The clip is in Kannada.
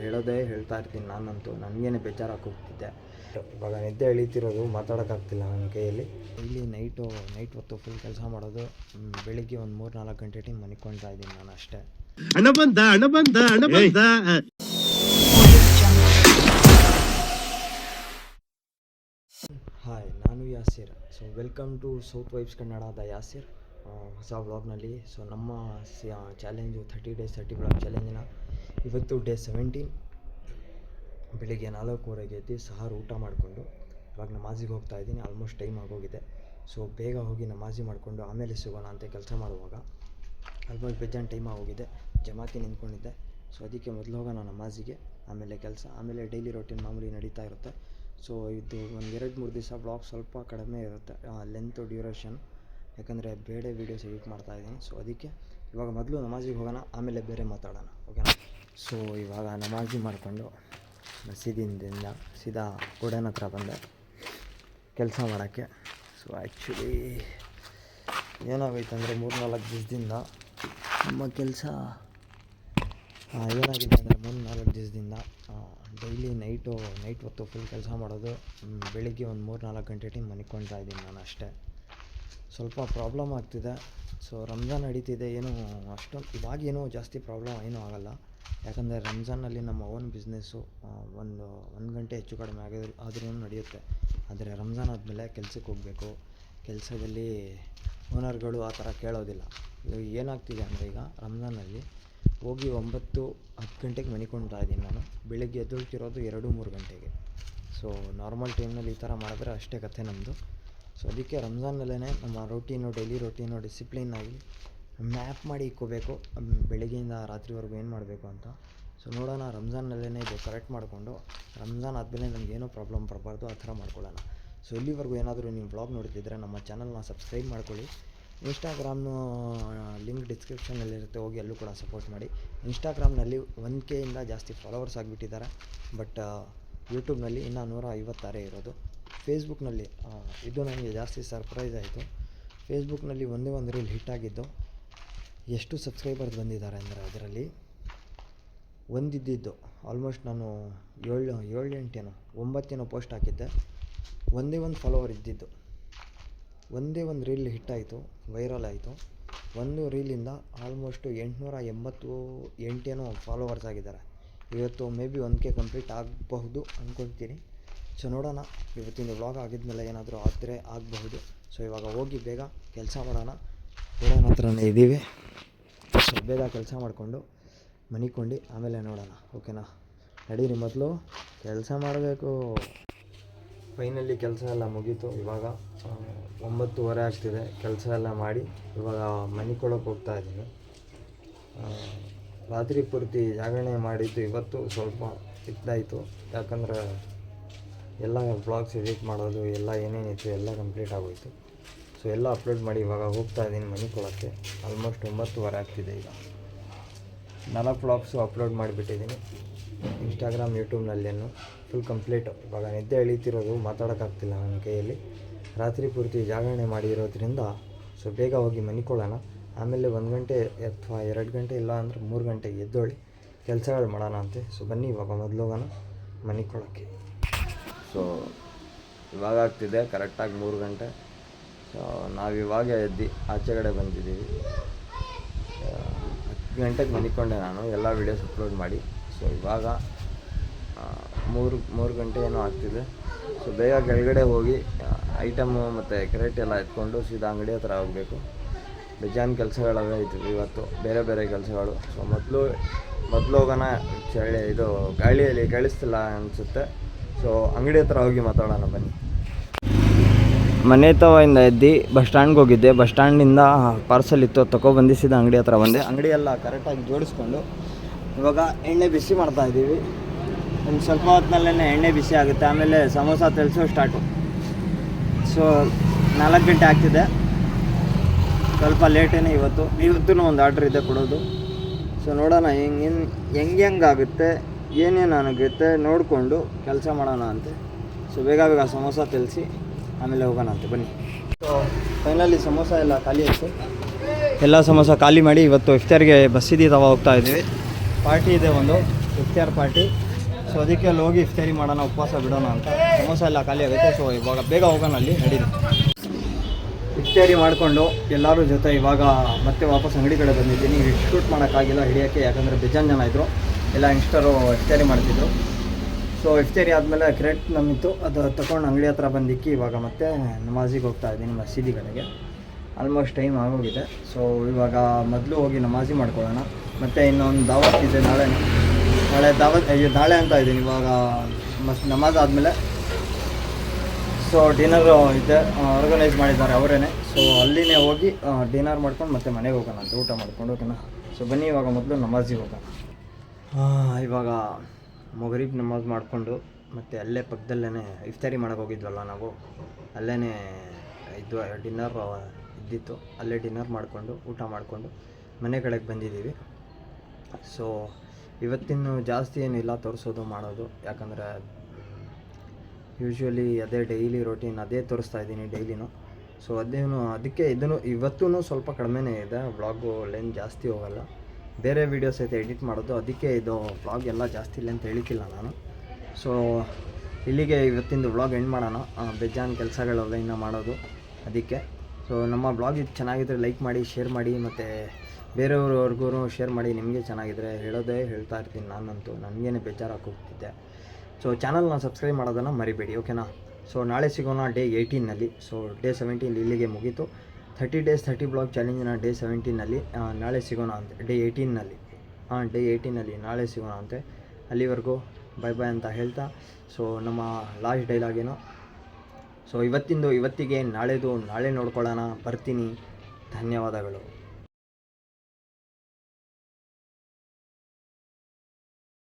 ಹೇಳೋದೇ ಹೇಳ್ತಾ ಇರ್ತೀನಿ ನಾನಂತೂ. ನನಗೇನೆ ಬೇಜಾರಾಗಿ ಹೋಗ್ತಿದ್ದೆ. ಇವಾಗ ನಿದ್ದೆ ಎಳೀತಿರೋದು, ಮಾತಾಡೋಕ್ಕಾಗ್ತಿಲ್ಲ ನನ್ನ ಕೈಯಲ್ಲಿ. ಇಲ್ಲಿ ನೈಟ್ ಹೊತ್ತು ಫುಲ್ ಕೆಲಸ ಮಾಡೋದು. ಬೆಳಿಗ್ಗೆ ಒಂದು 3-4 ಗಂಟೆ ಟೈಮ್ ಮನಿಕೊಳ್ತಾ ಇದ್ದೀನಿ ನಾನು ಅಷ್ಟೇ. ಹಾಯ್, ನಾನು Yasir. So welcome to South Vibes ಕನ್ನಡದ ಯಾಸಿರ್ ಹೊಸ ವ್ಲಾಗ್ನಲ್ಲಿ. ಸೊ ನಮ್ಮ ಚಾಲೆಂಜು 30 days 30 vlog ಚಾಲೆಂಜಿನ ಇವತ್ತು ಡೇ 17. ಬೆಳಿಗ್ಗೆ 4:15 ಎದ್ದು ಸಹಾರು ಊಟ ಮಾಡಿಕೊಂಡು ಇವಾಗ ನಮಾಜಿಗೆ ಹೋಗ್ತಾ ಇದ್ದೀನಿ. ಆಲ್ಮೋಸ್ಟ್ ಟೈಮ್ ಆಗೋಗಿದೆ. ಸೊ ಬೇಗ ಹೋಗಿ ನಮಾಜಿ ಮಾಡಿಕೊಂಡು ಆಮೇಲೆ ಸಿಗೋಣ ಅಂತ ಕೆಲಸ ಮಾಡುವಾಗ ಆಲ್ಮೋಸ್ಟ್ ಬೇಜಾನ್ ಟೈಮ್ ಆಗೋಗಿದೆ. ಜಮಾತಿ ನಿಂತ್ಕೊಂಡಿದ್ದೆ. ಸೊ ಅದಕ್ಕೆ ಮೊದಲು ಹೋಗೋಣ ನಮಾಜಿಗೆ, ಆಮೇಲೆ ಕೆಲಸ, ಆಮೇಲೆ ಡೈಲಿ ರೊಟೀನ್ ಮಾಮೂಲಿ ನಡೀತಾ ಇರುತ್ತೆ. ಸೊ ಇದು ಒಂದು 2-3 ದಿವಸ ಬ್ಲಾಗ್ ಸ್ವಲ್ಪ ಕಡಿಮೆ ಇರುತ್ತೆ ಲೆಂತ್ ಡ್ಯೂರೇಷನ್, ಯಾಕಂದರೆ ಬೇಡ ವೀಡಿಯೋಸ್ ಎಡಿಟ್ ಮಾಡ್ತಾಯಿದ್ದೀನಿ. ಸೊ ಅದಕ್ಕೆ ಇವಾಗ ಮೊದಲು ನಮಾಜಿಗೆ ಹೋಗೋಣ, ಆಮೇಲೆ ಬೇರೆ ಮಾತಾಡೋಣ, ಓಕೆನಾ? ಸೊ ಇವಾಗ ನಮಾಜಿ ಮಾಡಿಕೊಂಡು ಮಸೀದಿಯಿಂದ ಸೀದಾ ಗೋಡನ್ ಹತ್ರ ಬಂದೆ ಕೆಲಸ ಮಾಡೋಕ್ಕೆ. ಸೊ ಆ್ಯಕ್ಚುಲಿ ಏನಾಗೈತೆ ಅಂದರೆ 3-4 ದಿವಸದಿಂದ ನಮ್ಮ ಕೆಲಸ ಏನಾಗಿದೆ ಅಂದರೆ 3-4 ದಿವಸದಿಂದ ಡೈಲಿ ನೈಟ್ ಹೊತ್ತು ಫುಲ್ ಕೆಲಸ ಮಾಡೋದು. ಬೆಳಿಗ್ಗೆ ಒಂದು 3-4 ಗಂಟೆ ಟೈಮ್ ಮನಿಕೊಳ್ತಾ ಇದ್ದೀನಿ ನಾನು ಅಷ್ಟೇ. ಸ್ವಲ್ಪ ಪ್ರಾಬ್ಲಮ್ ಆಗ್ತಿದೆ. ಸೊ ರಂಜಾನ್ ನಡೀತಿದೆ, ಏನೂ ಅಷ್ಟೊಂದು ಇವಾಗೇನೂ ಜಾಸ್ತಿ ಪ್ರಾಬ್ಲಮ್ ಏನೂ ಆಗೋಲ್ಲ, ಯಾಕಂದರೆ ರಂಜಾನಲ್ಲಿ ನಮ್ಮ ಓನ್ ಬಿಸ್ನೆಸ್ಸು ಒಂದು ಗಂಟೆ ಹೆಚ್ಚು ಕಡಿಮೆ ಆದ್ರೂ ನಡೆಯುತ್ತೆ. ಆದರೆ ರಂಜಾನ್ ಆದಮೇಲೆ ಕೆಲ್ಸಕ್ಕೆ ಹೋಗಬೇಕು. ಕೆಲಸದಲ್ಲಿ ಓನರ್ಗಳು ಆ ಥರ ಕೇಳೋದಿಲ್ಲ. ಇವಾಗ ಏನಾಗ್ತಿದೆ ಅಂದರೆ ಈಗ ರಂಜಾನಲ್ಲಿ ಹೋಗಿ 9-10 ಗಂಟೆಗೆ ಮನಿಕೊಳ್ತಾ ಇದ್ದೀನಿ ನಾನು. ಬೆಳಿಗ್ಗೆ ಎದ್ದೇಳ್ತಿರೋದು 2-3 ಗಂಟೆಗೆ. ಸೊ ನಾರ್ಮಲ್ ಟೈಮ್ನಲ್ಲಿ ಈ ಥರ ಮಾಡಿದ್ರೆ ಅಷ್ಟೇ ಕಥೆ ನಮ್ಮದು. ಸೊ ಅದಕ್ಕೆ ರಂಜಾನ್ನಲ್ಲೇ ನಮ್ಮ ಡೈಲಿ ರೋಟೀನು ಡಿಸಿಪ್ಲಿನ್ನಾಗಿ ಮ್ಯಾಪ್ ಮಾಡಿ ಇಕ್ಕೋಬೇಕು, ಬೆಳಗ್ಗೆಯಿಂದ ರಾತ್ರಿವರೆಗೂ ಏನು ಮಾಡಬೇಕು ಅಂತ. ಸೊ ನೋಡೋಣ, ರಂಜಾನ್ನಲ್ಲೇ ಇದು ಕರೆಕ್ಟ್ ಮಾಡಿಕೊಂಡು ರಂಜಾನ್ ಆದಮೇಲೆ ನಮಗೇನೋ ಪ್ರಾಬ್ಲಮ್ ಬರಬಾರ್ದು, ಆ ಥರ ಮಾಡ್ಕೊಳ್ಳೋಣ. ಸೊ ಇಲ್ಲಿವರೆಗೂ ಏನಾದರೂ ನೀವು ವ್ಲಾಗ್ ನೋಡ್ತಿದ್ರೆ ನಮ್ಮ ಚಾನಲ್ನ ಸಬ್ಸ್ಕ್ರೈಬ್ ಮಾಡ್ಕೊಳ್ಳಿ. ಇನ್ಸ್ಟಾಗ್ರಾಮ್ನು ಲಿಂಕ್ ಡಿಸ್ಕ್ರಿಪ್ಷನಲ್ಲಿರುತ್ತೆ, ಹೋಗಿ ಎಲ್ಲೂ ಕೂಡ ಸಪೋರ್ಟ್ ಮಾಡಿ. ಇನ್ಸ್ಟಾಗ್ರಾಮ್ನಲ್ಲಿ 1K ಇಂದ ಜಾಸ್ತಿ ಫಾಲೋವರ್ಸ್ ಆಗಿಬಿಟ್ಟಿದ್ದಾರೆ, ಬಟ್ ಯೂಟ್ಯೂಬ್ನಲ್ಲಿ ಇನ್ನೂ 156 ಇರೋದು. ಫೇಸ್ಬುಕ್ನಲ್ಲಿ ಇದು ನನಗೆ ಜಾಸ್ತಿ ಸರ್ಪ್ರೈಸ್ ಆಯಿತು. ಫೇಸ್ಬುಕ್ನಲ್ಲಿ ಒಂದು ರೀಲ್ ಹಿಟ್ ಆಗಿದ್ದು, ಎಷ್ಟು ಸಬ್ಸ್ಕ್ರೈಬರ್ಸ್ ಬಂದಿದ್ದಾರೆ ಅಂದರೆ ಅದರಲ್ಲಿ ಒಂದಿದ್ದು ಆಲ್ಮೋಸ್ಟ್ ನಾನು 7-8 ಪೋಸ್ಟ್ ಹಾಕಿದ್ದೆ, ಒಂದು ಫಾಲೋವರ್ ಇದ್ದಿದ್ದು. ಒಂದು ರೀಲ್ ಹಿಟ್ ಆಯಿತು, ವೈರಲ್ ಆಯಿತು. ಒಂದು ರೀಲಿಂದ ಆಲ್ಮೋಸ್ಟು 888 ಫಾಲೋವರ್ಸ್ ಆಗಿದ್ದಾರೆ. ಇವತ್ತು ಮೇ ಬಿ 1K ಕಂಪ್ಲೀಟ್ ಆಗಬಹುದು ಅಂದ್ಕೊಳ್ತೀನಿ. ಸೊ ನೋಡೋಣ, ಇವತ್ತಿನ ವ್ಲಾಗ್ ಆಗಿದ್ಮೇಲೆ ಏನಾದರೂ ಆದರೆ ಆಗಬಹುದು. ಸೊ ಇವಾಗ ಹೋಗಿ ಬೇಗ ಕೆಲಸ ಮಾಡೋಣ. ಗೋಡನ್ ಹತ್ರನೇ ಇದ್ದೀವಿ. ಸೊ ಬೇಗ ಕೆಲಸ ಮಾಡಿಕೊಂಡು ಮನಿಕೊಂಡು ಆಮೇಲೆ ನೋಡೋಣ, ಓಕೆನಾ? ನಡೀರಿ, ಮೊದಲು ಕೆಲಸ ಮಾಡಬೇಕು. ಫೈನಲಿ ಕೆಲಸ ಎಲ್ಲ ಮುಗೀತು. ಇವಾಗ 9:15 ಆಗ್ತಿದೆ. ಕೆಲಸ ಎಲ್ಲ ಮಾಡಿ ಇವಾಗ ಮನಿಕೊಳ್ಳೋಕೆ ಹೋಗ್ತಾ ಇದ್ದೀನಿ. ರಾತ್ರಿ ಪೂರ್ತಿ ಜಾಗರಣೆ ಮಾಡಿದ್ದು ಇವತ್ತು ಸ್ವಲ್ಪ ಇದಾಯಿತು, ಯಾಕಂದರೆ ಎಲ್ಲ ಬ್ಲಾಗ್ಸ್ ಎಡಿಟ್ ಮಾಡೋದು ಎಲ್ಲ ಏನೇನಿತ್ತು ಎಲ್ಲ ಕಂಪ್ಲೀಟ್ ಆಗೋಯಿತು. ಸೊ ಎಲ್ಲ ಅಪ್ಲೋಡ್ ಮಾಡಿ ಇವಾಗ ಹೋಗ್ತಾ ಇದ್ದೀನಿ ಮನಿಕೊಳ್ಳೋಕ್ಕೆ. ಆಲ್ಮೋಸ್ಟ್ 9:15 ಆಗ್ತಿದೆ. ಈಗ 4 ವ್ಲಾಗ್ಸು ಅಪ್ಲೋಡ್ ಮಾಡಿಬಿಟ್ಟಿದ್ದೀನಿ ಇನ್ಸ್ಟಾಗ್ರಾಮ್, ಯೂಟ್ಯೂಬ್ನಲ್ಲೇನು ಫುಲ್ ಕಂಪ್ಲೀಟು. ಇವಾಗ ನಿದ್ದೆ ಎಳೀತಿರೋದು, ಮಾತಾಡೋಕ್ಕಾಗ್ತಿಲ್ಲ ನನ್ನ ಕೈಯಲ್ಲಿ. ರಾತ್ರಿ ಪೂರ್ತಿ ಜಾಗರಣೆ ಮಾಡಿರೋದ್ರಿಂದ ಸೊ ಬೇಗ ಹೋಗಿ ಮನಿಕೊಳ್ಳೋಣ. ಆಮೇಲೆ 1 ಗಂಟೆ ಅಥವಾ 2 ಗಂಟೆ ಇಲ್ಲ ಅಂದರೆ 3 ಗಂಟೆಗೆ ಎದ್ದೊಳ್ಳಿ ಕೆಲಸಗಳು ಮಾಡೋಣ ಅಂತೆ. ಸೊ ಬನ್ನಿ ಇವಾಗ ಮೊದಲು ಹೋಗೋಣ ಮನಿಕೊಳ್ಳೋಕ್ಕೆ. ಸೊ ಇವಾಗ ಆಗ್ತಿದೆ ಕರೆಕ್ಟಾಗಿ 3 ಗಂಟೆ. ಸೊ ನಾವಿವಾಗ ಎದ್ದು ಆಚೆಗಡೆ ಬಂದಿದ್ದೀವಿ. 10 ಗಂಟೆಗೆ ಮನಿಕೊಂಡೆ ನಾನು, ಎಲ್ಲ ವೀಡಿಯೋಸ್ ಅಪ್ಲೋಡ್ ಮಾಡಿ. ಸೊ ಇವಾಗ 3 ಗಂಟೆ ಏನೋ ಆಗ್ತಿದೆ. ಸೊ ಬೇಗ ಕೆಳಗಡೆ ಹೋಗಿ ಐಟಮು ಮತ್ತು ಕ್ರೇಟ್ ಎಲ್ಲ ಎತ್ಕೊಂಡು ಸೀದಾ ಅಂಗಡಿ ಹತ್ರ ಹೋಗಬೇಕು. ಬೇಜಾನ್ ಕೆಲಸಗಳವೇ ಇದ್ವು ಇವತ್ತು, ಬೇರೆ ಬೇರೆ ಕೆಲಸಗಳು. ಸೊ ಮೊದಲು ಹೋಗೋಣ. ಇದು ಗಾಳಿಯಲ್ಲಿ ಕೇಳಿಸ್ತಿಲ್ಲ ಅನಿಸುತ್ತೆ. ಸೊ ಅಂಗಡಿ ಹತ್ರ ಹೋಗಿ ಮಾತಾಡೋಣ ಬನ್ನಿ. ಮನೆ ತವಿಂದ ಎದ್ದು ಬಸ್ ಸ್ಟ್ಯಾಂಡ್ಗೆ ಹೋಗಿದ್ದೆ. ಬಸ್ ಸ್ಟ್ಯಾಂಡಿಂದ ಪಾರ್ಸಲ್ ಇತ್ತು, ತೊಗೊಬಂದಿಸಿದ ಅಂಗಡಿ ಹತ್ರ ಬಂದೆ. ಅಂಗಡಿ ಎಲ್ಲ ಕರೆಕ್ಟಾಗಿ ಜೋಡಿಸ್ಕೊಂಡು ಇವಾಗ ಎಣ್ಣೆ ಬಿಸಿ ಮಾಡ್ತಾಯಿದ್ದೀವಿ. ಒಂದು ಸ್ವಲ್ಪ ಹೊತ್ತಿನಲ್ಲೇ ಎಣ್ಣೆ ಬಿಸಿ ಆಗುತ್ತೆ, ಆಮೇಲೆ ಸಮೋಸ ತೆಳ್ಸೋ ಸ್ಟಾರ್ಟು. ಸೊ 4 ಗಂಟೆ ಆಗ್ತಿದೆ, ಸ್ವಲ್ಪ ಲೇಟೇನೆ ಇವತ್ತು ಒಂದು ಆರ್ಡ್ರ್ ಇದೆ ಕೊಡೋದು. ಸೊ ನೋಡೋಣ ಹೆಂಗಾಗುತ್ತೆ, ಏನೇನು ಆಗುತ್ತೆ ನೋಡಿಕೊಂಡು ಕೆಲಸ ಮಾಡೋಣ ಅಂತೆ. ಸೊ ಬೇಗ ಸಮೋಸ ತೆಳಿಸಿ ಆಮೇಲೆ ಹೋಗೋಣ ಅಂತೆ, ಬನ್ನಿ. ಸೊ ಫೈನಲಿ ಸಮೋಸ ಎಲ್ಲ ಖಾಲಿ ಆಯಿತು. ಎಲ್ಲ ಸಮೋಸ ಖಾಲಿ ಮಾಡಿ ಇವತ್ತು ಇಫ್ತಾರ್ಗೆ ಬಸ್ಸಿದ್ದು ಹೋಗ್ತಾ ಇದ್ದೀವಿ. ಪಾರ್ಟಿ ಇದೆ ಒಂದು, ಇಫ್ತಾರ್ ಪಾರ್ಟಿ. ಸೊ ಅದಕ್ಕೆ ಅಲ್ಲಿ ಹೋಗಿ ಇಫ್ತಾರಿ ಮಾಡೋಣ, ಉಪವಾಸ ಬಿಡೋಣ ಅಂತ. ಸಮೋಸ ಎಲ್ಲ ಖಾಲಿ ಆಗುತ್ತೆ. ಸೊ ಇವಾಗ ಬೇಗ ಹೋಗೋಣ ಅಲ್ಲಿ, ನಡೀಲಿ. ಇಫ್ತಾರಿ ಮಾಡಿಕೊಂಡು ಎಲ್ಲರೂ ಜೊತೆ ಇವಾಗ ಮತ್ತೆ ವಾಪಸ್ ಅಂಗಡಿ ಕಡೆ ಬಂದಿದ್ದೀನಿ. ಶೂಟ್ ಮಾಡೋಕ್ಕಾಗಿಲ್ಲ ಹಿಡಿಯೋಕ್ಕೆ, ಯಾಕಂದರೆ ಬೇಜಾನ್ ಜನ ಇದ್ದರು. ಎಲ್ಲ ಯಂಗ್ಸ್ಟರು ಇಫ್ತಾರಿ ಮಾಡ್ತಿದ್ರು. ಸೊ ಇಫ್ತಾರಿ ಆದಮೇಲೆ ಕ್ರೆಟ್ ನಮ್ಮಿತ್ತು, ಅದು ತಗೊಂಡು ಅಂಗಡಿ ಹತ್ರ ಬಂದಿಕ್ಕಿ ಇವಾಗ ಮತ್ತೆ ನಮಾಜಿಗೆ ಹೋಗ್ತಾ ಇದ್ದೀನಿ, ಮಸೀದಿ ಕಡೆಗೆ. ಆಲ್ಮೋಸ್ಟ್ ಟೈಮ್ ಆಗೋಗಿದೆ. ಸೊ ಇವಾಗ ಮೊದಲು ಹೋಗಿ ನಮಾಜಿ ಮಾಡ್ಕೊಳ್ಳೋಣ. ಮತ್ತು ಇನ್ನೊಂದು ದಾವತ್ ಇದೆ ನಾಳೆ ನಾಳೆ ಅಂತ ಇದ್ದೀನಿ. ಇವಾಗ ನಮಾಜ್ ಆದಮೇಲೆ ಸೊ ಡಿನ್ನರು ಇದೆ, ಆರ್ಗನೈಸ್ ಮಾಡಿದ್ದಾರೆ ಅವರೇ. ಸೊ ಅಲ್ಲಿನೇ ಹೋಗಿ ಡಿನ್ನರ್ ಮಾಡ್ಕೊಂಡು ಮತ್ತೆ ಮನೆಗೆ ಹೋಗೋಣ ಅಂತ, ಊಟ ಮಾಡ್ಕೊಂಡು ಓಕೆನಾ. ಸೊ ಬನ್ನಿ ಇವಾಗ ಮೊದಲು ನಮಾಜಿಗೆ ಹೋಗೋಣ. ಇವಾಗ ಮಗರೀಬ್ ನಮಾಜ್ ಮಾಡಿಕೊಂಡು ಮತ್ತು ಅಲ್ಲೇ ಪಕ್ಕದಲ್ಲೇ ಇಫ್ತಾರಿ ಮಾಡೋಕೆ ಹೋಗಿದ್ವಲ್ಲ ನಾವು, ಅಲ್ಲೇ ಇದು ಡಿನ್ನರ್ ಇದ್ದಿತ್ತು. ಅಲ್ಲೇ ಡಿನ್ನರ್ ಮಾಡಿಕೊಂಡು ಊಟ ಮಾಡಿಕೊಂಡು ಮನೆ ಕಡೆಗೆ ಬಂದಿದ್ದೀವಿ. ಸೊ ಇವತ್ತಿನ ಜಾಸ್ತಿ ಏನಿಲ್ಲ ತೋರಿಸೋದು ಮಾಡೋದು, ಯಾಕಂದರೆ ಯೂಶ್ವಲಿ ಅದೇ ಡೈಲಿ ರೋಟೀನ್ ಅದೇ ತೋರಿಸ್ತಾ ಇದ್ದೀನಿ ಡೈಲಿನೂ. ಸೊ ಅದಕ್ಕೆ ಇವತ್ತೂ ಸ್ವಲ್ಪ ಕಡಿಮೆನೇ ಇದೆ. ವ್ಲಾಗು ಲೆಂತ್ ಜಾಸ್ತಿ ಹೋಗಲ್ಲ, ಬೇರೆ ವೀಡಿಯೋಸ್ ಐತೆ ಎಡಿಟ್ ಮಾಡೋದು, ಅದಕ್ಕೆ ಇದು ವ್ಲಾಗ್ ಎಲ್ಲ ಜಾಸ್ತಿ ಲೆಂತ್ ಹೇಳಿಕ್ಕಿಲ್ಲ ನಾನು. ಸೊ ಇಲ್ಲಿಗೆ ಇವತ್ತಿಂದು ವ್ಲಾಗ್ ಎಂಡ್ ಮಾಡೋಣ. ಬೇಜಾನ್ ಕೆಲಸಗಳೆಲ್ಲ ಇನ್ನೂ ಮಾಡೋದು ಅದಕ್ಕೆ. ಸೊ ನಮ್ಮ ವ್ಲಾಗ್ ಇದು ಚೆನ್ನಾಗಿದ್ದರೆ ಲೈಕ್ ಮಾಡಿ, ಶೇರ್ ಮಾಡಿ, ಮತ್ತು ಬೇರೆಯವ್ರವ್ರಿಗೂ ಶೇರ್ ಮಾಡಿ. ನಿಮಗೆ ಚೆನ್ನಾಗಿದ್ದರೆ ಹೇಳ್ತಾ ಇರ್ತೀನಿ ನಾನಂತೂ, ನನಗೇನೆ ಬೇಜಾರಾಗಿ ಹೋಗ್ತಿದ್ದೆ. ಸೊ ಚಾನಲ್ನ ಸಬ್ಸ್ಕ್ರೈಬ್ ಮಾಡೋದನ್ನು ಮರಿಬೇಡಿ ಓಕೆನಾ. ಸೊ ನಾಳೆ ಸಿಗೋಣ ಡೇ 18ನಲ್ಲಿ. ಸೊ ಡೇ 17 ಇಲ್ಲಿಗೆ ಮುಗೀತು. 30 days 30 ಬ್ಲಾಗ್ ಚಾಲೆಂಜಿನ ಡೇ 17ನಲ್ಲಿ ನಾಳೆ ಸಿಗೋಣ ಅಂತೆ. ಡೇ 18ನಲ್ಲಿ ಡೇ 18ನಲ್ಲಿ ನಾಳೆ ಸಿಗೋಣ ಅಂತೆ. ಅಲ್ಲಿವರೆಗೂ ಬೈ ಬಾಯ್ ಅಂತ ಹೇಳ್ತಾ, ಸೊ ನಮ್ಮ ಲಾಸ್ಟ್ ಡೈಲಾಗೇನು, ಸೊ ಇವತ್ತಿಗೆ ನಾಳೆ ನೋಡ್ಕೊಳ್ಳೋಣ. ಬರ್ತೀನಿ. ಧನ್ಯವಾದಗಳು.